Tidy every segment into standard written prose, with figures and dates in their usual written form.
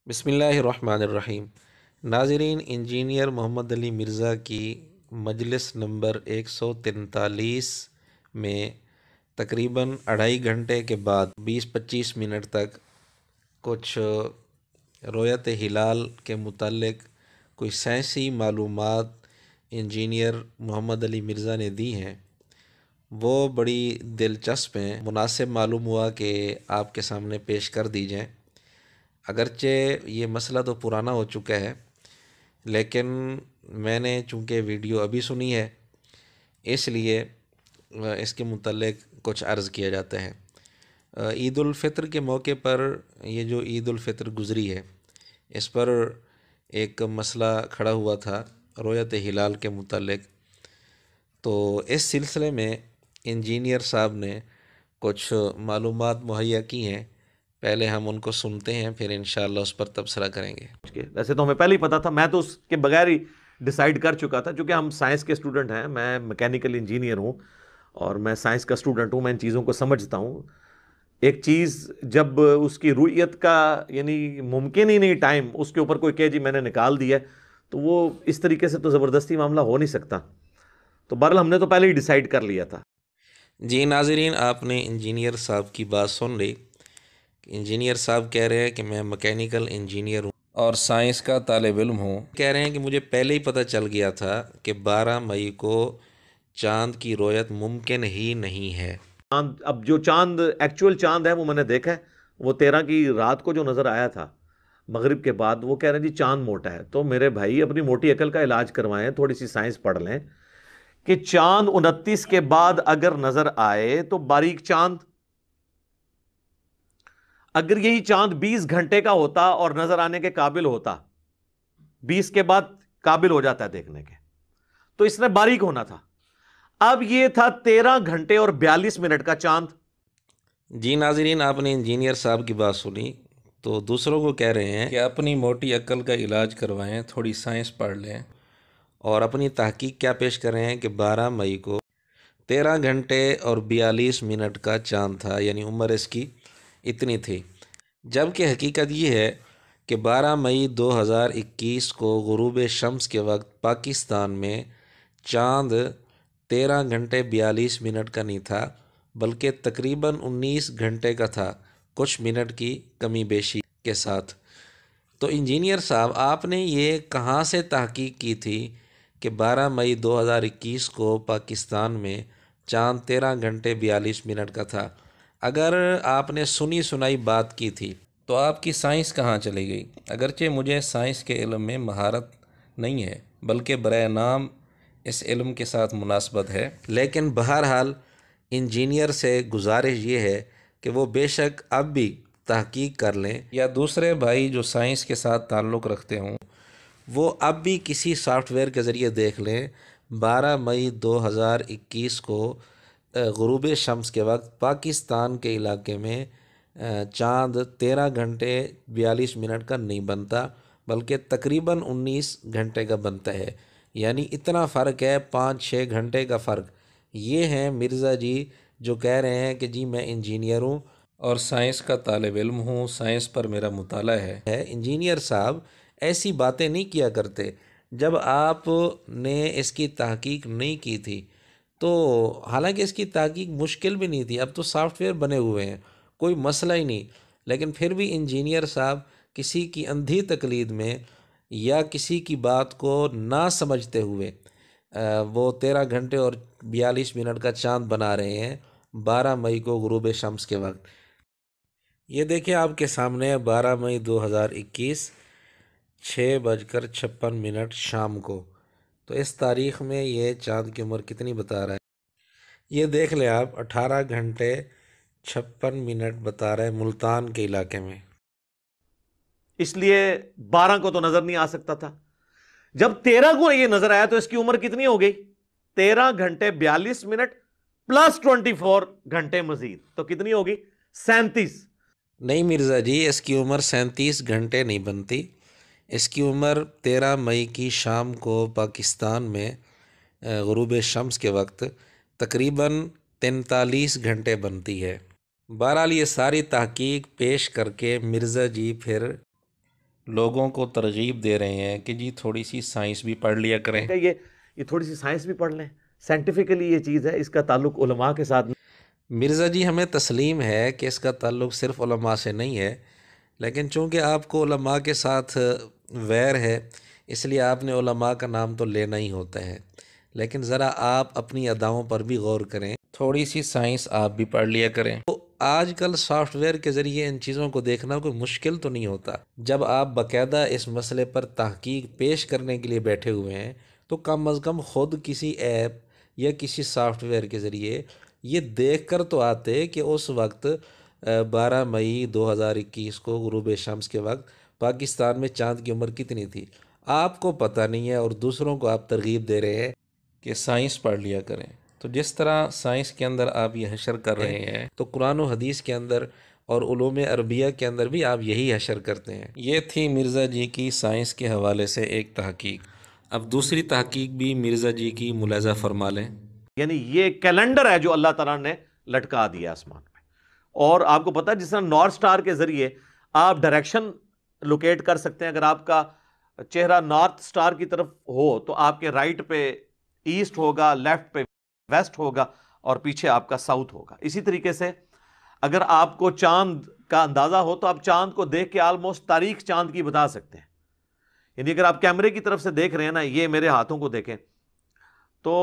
بسم اللہ الرحمن الرحیم۔ ناظرین، انجینئر محمد علی مرزا کی مجلس نمبر 143 میں تقریباً 2.5 گھنٹے کے بعد 20-25 منٹ تک کچھ رویت ہلال کے متعلق کوئی سائنسی معلومات انجینئر محمد علی مرزا نے دی ہیں، وہ بڑی دلچسپ ہیں۔ مناسب معلوم ہوا کہ آپ کے سامنے پیش کر دی جائیں۔ اگرچہ یہ مسئلہ تو پرانا ہو چکا ہے، لیکن میں نے چونکہ ویڈیو ابھی سنی ہے، اس لیے اس کے متعلق کچھ عرض کیا جاتا ہے۔ عید الفطر کے موقع پر یہ جو عید الفطر گزری ہے، اس پر ایک مسئلہ کھڑا ہوا تھا رویت ہلال کے متعلق، تو اس سلسلے میں انجینئر صاحب نے کچھ معلومات مہیا کی ہیں۔ پہلے ہم ان کو سنتے ہیں، پھر انشاءاللہ اس پر تبصرہ کریں گے۔ ویسے تو ہمیں پہلے ہی پتا تھا، میں تو اس کے بغیر ہی ڈیسائیڈ کر چکا تھا، چونکہ ہم سائنس کے اسٹوڈنٹ ہیں، میں میکینیکل انجینئر ہوں اور میں سائنس کا اسٹوڈنٹ ہوں، میں ان چیزوں کو سمجھتا ہوں۔ ایک چیز جب اس کی رؤیت کا یعنی ممکن ہی نہیں ٹائم اس کے اوپر کوئی کہ جی میں نے نکال دیا ہے، تو وہ اس طریقے سے تو زبردستی معاملہ ہو نہیں سکتا۔ تو بہرحال ہم نے تو پہلے ہی ڈیسائیڈ کر لیا تھا۔ جی ناظرین، آپ نے انجینئر صاحب کی بات سن لی۔ انجینئر صاحب کہہ رہے ہیں کہ میں میکینیکل انجینئر ہوں اور سائنس کا طالب علم ہوں۔ کہہ رہے ہیں کہ مجھے پہلے ہی پتہ چل گیا تھا کہ 12 مئی کو چاند کی رویت ممکن ہی نہیں ہے۔ چاند، اب جو چاند ایکچوئل چاند ہے وہ میں نے دیکھا ہے، وہ 13 کی رات کو جو نظر آیا تھا مغرب کے بعد، وہ کہہ رہے ہیں جی چاند موٹا ہے۔ تو میرے بھائی اپنی موٹی عقل کا علاج کروائیں، تھوڑی سی سائنس پڑھ لیں کہ چاند 29 کے بعد اگر نظر آئے تو باریک چاند، اگر یہی چاند 20 گھنٹے کا ہوتا اور نظر آنے کے قابل ہوتا، 20 کے بعد قابل ہو جاتا ہے دیکھنے کے، تو اس نے باریک ہونا تھا۔ اب یہ تھا 13 گھنٹے اور 42 منٹ کا چاند۔ جی ناظرین، آپ نے انجینئر صاحب کی بات سنی، تو دوسروں کو کہہ رہے ہیں کہ اپنی موٹی عقل کا علاج کروائیں، تھوڑی سائنس پڑھ لیں، اور اپنی تحقیق کیا پیش کر رہے ہیں کہ 12 مئی کو 13 گھنٹے اور 42 منٹ کا چاند تھا، یعنی عمر اس کی اتنی تھی۔ جبکہ حقیقت یہ ہے کہ 12 مئی 2021 کو غروب شمس کے وقت پاکستان میں چاند 13 گھنٹے 42 منٹ کا نہیں تھا، بلکہ تقریباً 19 گھنٹے کا تھا، کچھ منٹ کی کمی بیشی کے ساتھ۔ تو انجینئر صاحب، آپ نے یہ کہاں سے تحقیق کی تھی کہ 12 مئی 2021 کو پاکستان میں چاند 13 گھنٹے 42 منٹ کا تھا؟ اگر آپ نے سنی سنائی بات کی تھی تو آپ کی سائنس کہاں چلی گئی؟ اگرچہ مجھے سائنس کے علم میں مہارت نہیں ہے، بلکہ برائے نام اس علم کے ساتھ مناسبت ہے، لیکن بہرحال انجینئر سے گزارش یہ ہے کہ وہ بے شک اب بھی تحقیق کر لیں، یا دوسرے بھائی جو سائنس کے ساتھ تعلق رکھتے ہوں وہ اب بھی کسی سافٹ ویئر کے ذریعے دیکھ لیں 12 مئی 2021 کو غروب شمس کے وقت پاکستان کے علاقے میں چاند 13 گھنٹے 42 منٹ کا نہیں بنتا، بلکہ تقریباً 19 گھنٹے کا بنتا ہے۔ یعنی اتنا فرق ہے، 5-6 گھنٹے کا فرق۔ یہ ہیں مرزا جی جو کہہ رہے ہیں کہ جی میں انجینئر ہوں اور سائنس کا طالب علم ہوں، سائنس پر میرا مطالعہ ہے۔ انجینئر صاحب ایسی باتیں نہیں کیا کرتے۔ جب آپ نے اس کی تحقیق نہیں کی تھی تو حالانکہ اس کی تحقیق مشکل بھی نہیں تھی، اب تو سافٹ ویئر بنے ہوئے ہیں، کوئی مسئلہ ہی نہیں، لیکن پھر بھی انجینئر صاحب کسی کی اندھی تقلید میں یا کسی کی بات کو نہ سمجھتے ہوئے وہ 13 گھنٹے اور 42 منٹ کا چاند بنا رہے ہیں 12 مئی کو غروب شمس کے وقت۔ یہ دیکھیں آپ کے سامنے 12 مئی 2021 6:56 شام کو، تو اس تاریخ میں یہ چاند کی عمر کتنی بتا رہا ہے؟ یہ دیکھ لیں آپ، 18 گھنٹے 56 منٹ بتا رہا ہے ملتان کے علاقے میں۔ اس لیے 12 کو تو نظر نہیں آ سکتا تھا۔ جب 13 کو یہ نظر آیا تو اس کی عمر کتنی ہو گئی؟ 13 گھنٹے 42 منٹ پلس 24 گھنٹے مزید، تو کتنی ہوگی؟ 37۔ نہیں مرزا جی، اس کی عمر 37 گھنٹے نہیں بنتی، اس کی عمر 13 مئی کی شام کو پاکستان میں غروب شمس کے وقت تقریباً 43 گھنٹے بنتی ہے۔ بہرحال یہ ساری تحقیق پیش کر کے مرزا جی پھر لوگوں کو ترغیب دے رہے ہیں کہ جی تھوڑی سی سائنس بھی پڑھ لیا کریں. کہ یہ تھوڑی سی سائنس بھی پڑھ لیں. سائنٹیفکلی یہ چیز ہے، اس کا تعلق علماء کے ساتھ. مرزا جی ہمیں تسلیم ہے کہ اس کا تعلق صرف علماء سے نہیں ہے، لیکن چونکہ آپ کو علماء کے ساتھ ویر ہے اس لیے آپ نے علماء کا نام تو لینا ہی ہوتا ہے. لیکن ذرا آپ اپنی اداؤں پر بھی غور کریں، تھوڑی سی سائنس آپ بھی پڑھ لیا کریں. تو آج کل سافٹ ویئر کے ذریعے ان چیزوں کو دیکھنا کوئی مشکل تو نہیں ہوتا. جب آپ باقاعدہ اس مسئلے پر تحقیق پیش کرنے کے لیے بیٹھے ہوئے ہیں تو کم از کم خود کسی ایپ یا کسی سافٹ ویئر کے ذریعے یہ دیکھ کر تو آتے کہ اس وقت 12 مئی 2021 کو غروب شمس کے وقت پاکستان میں چاند کی عمر کتنی تھی. آپ کو پتہ نہیں ہے اور دوسروں کو آپ ترغیب دے رہے ہیں کہ سائنس پڑھ لیا کریں. تو جس طرح سائنس کے اندر آپ یہ حشر کر رہے ہیں تو قرآن و حدیث کے اندر اور علوم عربیہ کے اندر بھی آپ یہی حشر کرتے ہیں. یہ تھی مرزا جی کی سائنس کے حوالے سے ایک تحقیق. اب دوسری تحقیق بھی مرزا جی کی ملاحظہ فرما لیں. یعنی یہ کیلنڈر ہے جو اللہ تعالیٰ نے لٹکا دیا آسمان میں. اور آپ کو پتا ہے جس طرح نارتھ سٹار کے ذریعے آپ ڈائریکشن لوکیٹ کر سکتے ہیں. اگر آپ کا چہرہ نارتھ سٹار کی طرف ہو تو آپ کے رائٹ پہ ایسٹ ہوگا، لیفٹ پہ ویسٹ ہوگا اور پیچھے آپ کا ساؤتھ ہوگا. اسی طریقے سے اگر آپ کو چاند کا اندازہ ہو تو آپ چاند کو دیکھ کے آلموسٹ تاریخ چاند کی بتا سکتے ہیں. یعنی اگر آپ کیمرے کی طرف سے دیکھ رہے ہیں نا، یہ میرے ہاتھوں کو دیکھیں تو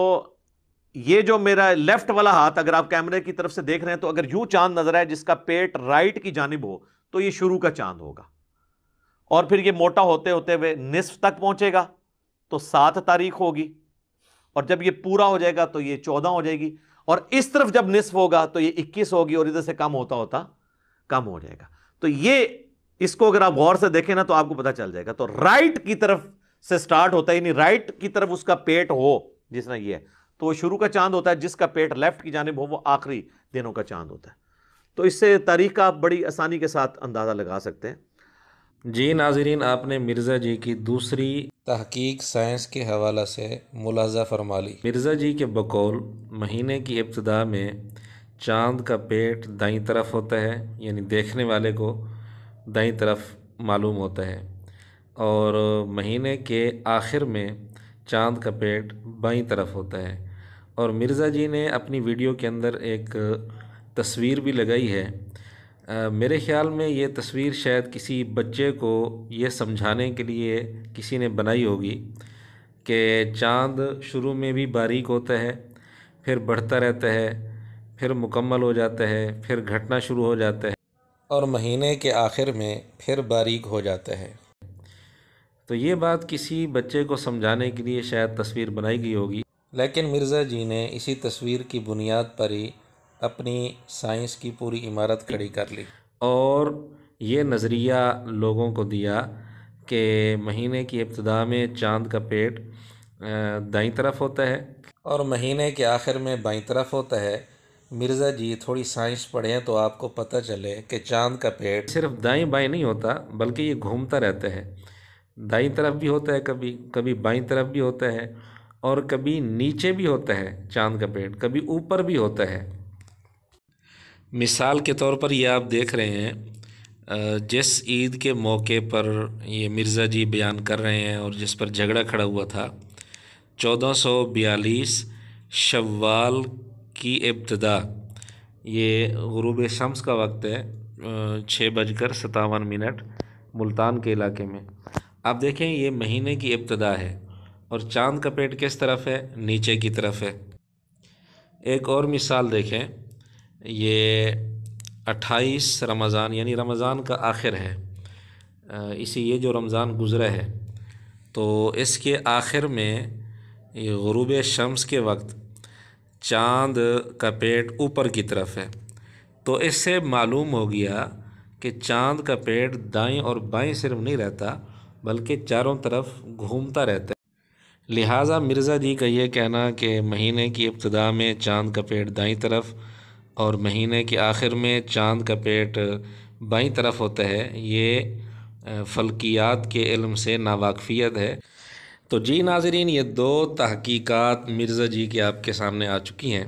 یہ جو میرا لیفٹ والا ہاتھ اگر آپ کیمرے کی طرف سے دیکھ رہے ہیں تو اگر یوں چاند نظر آئے جس کا پیٹ رائٹ کی جانب ہو تو یہ شروع کا چاند ہوگا. اور پھر یہ موٹا ہوتے ہوتے ہوئے نصف تک پہنچے گا تو 7 تاریخ ہوگی. اور جب یہ پورا ہو جائے گا تو یہ 14 ہو جائے گی. اور اس طرف جب نصف ہوگا تو یہ 21 ہوگی اور ادھر سے کم ہوتا ہوتا کم ہو جائے گا. تو یہ اس کو اگر آپ غور سے دیکھیں نا تو آپ کو پتہ چل جائے گا. تو رائٹ کی طرف سے سٹارٹ ہوتا ہے، یعنی رائٹ کی طرف اس کا پیٹ ہو جس طرح یہ ہے تو وہ شروع کا چاند ہوتا ہے، جس کا پیٹ لیفٹ کی جانب ہو وہ آخری دنوں کا چاند ہوتا ہے. تو اس سے تاریخ کا آپ بڑی آسانی کے ساتھ اندازہ لگا سکتے ہیں. جی ناظرین، آپ نے مرزا جی کی دوسری تحقیق سائنس کے حوالہ سے ملاحظہ فرما لی. مرزا جی کے بقول مہینے کی ابتدا میں چاند کا پیٹ دائیں طرف ہوتا ہے، یعنی دیکھنے والے کو دائیں طرف معلوم ہوتا ہے، اور مہینے کے آخر میں چاند کا پیٹ بائیں طرف ہوتا ہے. اور مرزا جی نے اپنی ویڈیو کے اندر ایک تصویر بھی لگائی ہے. میرے خیال میں یہ تصویر شاید کسی بچے کو یہ سمجھانے کے لیے کسی نے بنائی ہوگی کہ چاند شروع میں بھی باریک ہوتا ہے، پھر بڑھتا رہتا ہے، پھر مکمل ہو جاتا ہے، پھر گھٹنا شروع ہو جاتا ہے، اور مہینے کے آخر میں پھر باریک ہو جاتا ہے. تو یہ بات کسی بچے کو سمجھانے کے لیے شاید تصویر بنائی گئی ہوگی، لیکن مرزا جی نے اسی تصویر کی بنیاد پر ہی اپنی سائنس کی پوری عمارت کھڑی کر لی اور یہ نظریہ لوگوں کو دیا کہ مہینے کی ابتدا میں چاند کا پیٹ دائیں طرف ہوتا ہے اور مہینے کے آخر میں بائیں طرف ہوتا ہے. مرزا جی تھوڑی سائنس پڑھیں تو آپ کو پتہ چلے کہ چاند کا پیٹ صرف دائیں بائیں نہیں ہوتا بلکہ یہ گھومتا رہتا ہے. دائیں طرف بھی ہوتا ہے، کبھی کبھی بائیں طرف بھی ہوتا ہے، اور کبھی نیچے بھی ہوتا ہے چاند کا پیٹ، کبھی اوپر بھی ہوتا ہے. مثال کے طور پر یہ آپ دیکھ رہے ہیں جس عید کے موقع پر یہ مرزا جی بیان کر رہے ہیں اور جس پر جھگڑا کھڑا ہوا تھا، 1442 شوال کی ابتدا، یہ غروب شمس کا وقت ہے، 6:57 ملتان کے علاقے میں. آپ دیکھیں یہ مہینے کی ابتدا ہے اور چاند کا پیٹ کس طرف ہے؟ نیچے کی طرف ہے. ایک اور مثال دیکھیں، یہ 28 رمضان یعنی رمضان کا آخر ہے، یہ جو رمضان گزرا ہے تو اس کے آخر میں یہ غروب شمس کے وقت چاند کا پیٹ اوپر کی طرف ہے. تو اس سے معلوم ہو گیا کہ چاند کا پیٹ دائیں اور بائیں صرف نہیں رہتا بلکہ چاروں طرف گھومتا رہتا ہے. لہٰذا مرزا جی کا یہ کہنا کہ مہینے کی ابتدا میں چاند کا پیٹ دائیں طرف اور مہینے کے آخر میں چاند کا پیٹ بائیں طرف ہوتا ہے، یہ فلکیات کے علم سے ناواقفیت ہے. تو جی ناظرین، یہ 2 تحقیقات مرزا جی کے آپ کے سامنے آ چکی ہیں.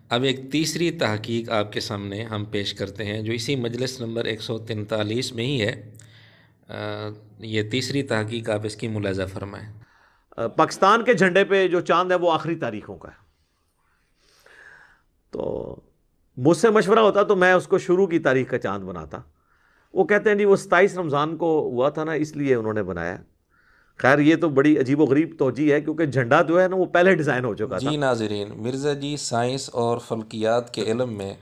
اب ایک تیسری تحقیق آپ کے سامنے ہم پیش کرتے ہیں جو اسی مجلس نمبر 143 میں ہی ہے. یہ تیسری تحقیق آپ اس کی ملاحظہ فرمائیں۔ پاکستان کے جھنڈے پہ جو چاند ہے وہ آخری تاریخوں کا ہے، تو مجھ سے مشورہ ہوتا تو میں اس کو شروع کی تاریخ کا چاند بناتا۔ وہ کہتے ہیں جی وہ 27 رمضان کو ہوا تھا نا، اس لیے انہوں نے بنایا۔ خیر یہ تو بڑی عجیب و غریب توجہ ہے، کیونکہ جھنڈا جو ہے نا وہ پہلے ڈیزائن ہو چکا تھا۔ جی ناظرین، مرزا جی سائنس اور فلکیات کے علم میں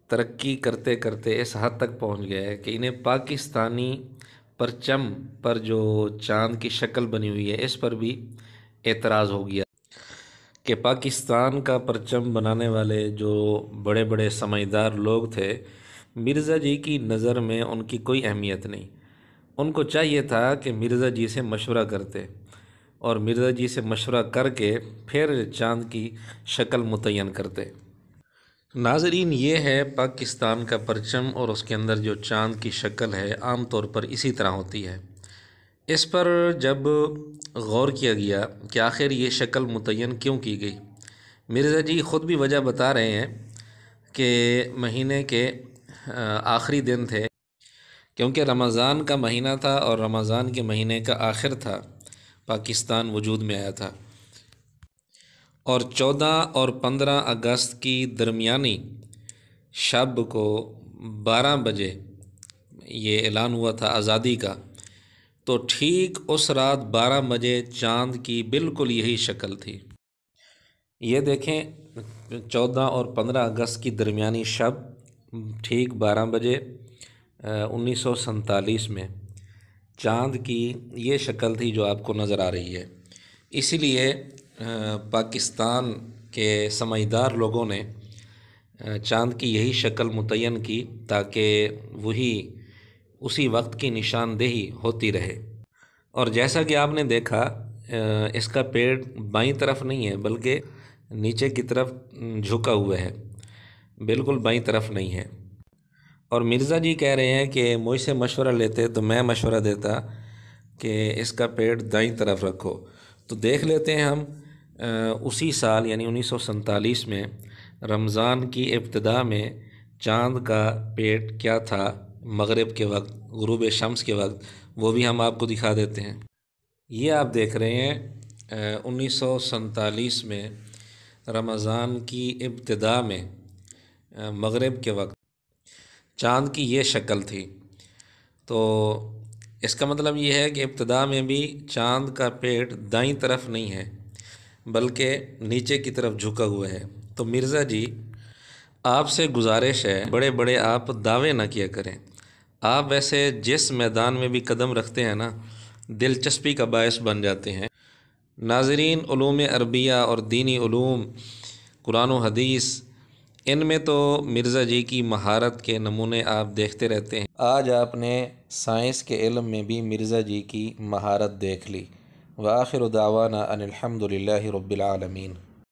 ترقی کرتے کرتے اس حد تک پہنچ گئے کہ انہیں پاکستانی پرچم پر جو چاند کی شکل بنی ہوئی ہے اس پر بھی اعتراض ہو گیا کہ پاکستان کا پرچم بنانے والے جو بڑے بڑے سمجھدار لوگ تھے، مرزا جی کی نظر میں ان کی کوئی اہمیت نہیں۔ ان کو چاہیے تھا کہ مرزا جی سے مشورہ کرتے اور مرزا جی سے مشورہ کر کے پھر چاند کی شکل متعین کرتے۔ ناظرین، یہ ہے پاکستان کا پرچم اور اس کے اندر جو چاند کی شکل ہے عام طور پر اسی طرح ہوتی ہے۔ اس پر جب غور کیا گیا کہ آخر یہ شکل متعین کیوں کی گئی، مرزا جی خود بھی وجہ بتا رہے ہیں کہ مہینے کے آخری دن تھے، کیونکہ رمضان کا مہینہ تھا اور رمضان کے مہینے کا آخر تھا، پاکستان وجود میں آیا تھا، اور 14 اور 15 اگست کی درمیانی شب کو 12 بجے یہ اعلان ہوا تھا آزادی کا، تو ٹھیک اس رات 12 بجے چاند کی بالکل یہی شکل تھی۔ یہ دیکھیں 14 اور 15 اگست کی درمیانی شب ٹھیک 12 بجے 1947 میں چاند کی یہ شکل تھی جو آپ کو نظر آ رہی ہے۔ اسی لیے پاکستان کے سمجھدار لوگوں نے چاند کی یہی شکل متعین کی تاکہ وہی اسی وقت کی نشاندہی ہوتی رہے۔ اور جیسا کہ آپ نے دیکھا اس کا پیڑ بائیں طرف نہیں ہے بلکہ نیچے کی طرف جھکا ہوا ہے، بالکل بائیں طرف نہیں ہے۔ اور مرزا جی کہہ رہے ہیں کہ مجھ سے مشورہ لیتے تو میں مشورہ دیتا کہ اس کا پیڑ دائیں طرف رکھو۔ تو دیکھ لیتے ہیں ہم اسی سال یعنی 1947 میں رمضان کی ابتدا میں چاند کا پیٹ کیا تھا مغرب کے وقت، غروب شمس کے وقت، وہ بھی ہم آپ کو دکھا دیتے ہیں۔ یہ آپ دیکھ رہے ہیں 1947 میں رمضان کی ابتدا میں مغرب کے وقت چاند کی یہ شکل تھی۔ تو اس کا مطلب یہ ہے کہ ابتدا میں بھی چاند کا پیٹ دائیں طرف نہیں ہے بلکہ نیچے کی طرف جھکا ہوا ہے۔ تو مرزا جی آپ سے گزارش ہے، بڑے بڑے آپ دعوے نہ کیا کریں۔ آپ ویسے جس میدان میں بھی قدم رکھتے ہیں نا، دلچسپی کا باعث بن جاتے ہیں۔ ناظرین، علوم عربیہ اور دینی علوم، قرآن و حدیث، ان میں تو مرزا جی کی مہارت کے نمونے آپ دیکھتے رہتے ہیں۔ آج آپ نے سائنس کے علم میں بھی مرزا جی کی مہارت دیکھ لی۔ وآخر دعوانا ان الحمد للہ رب العالمین۔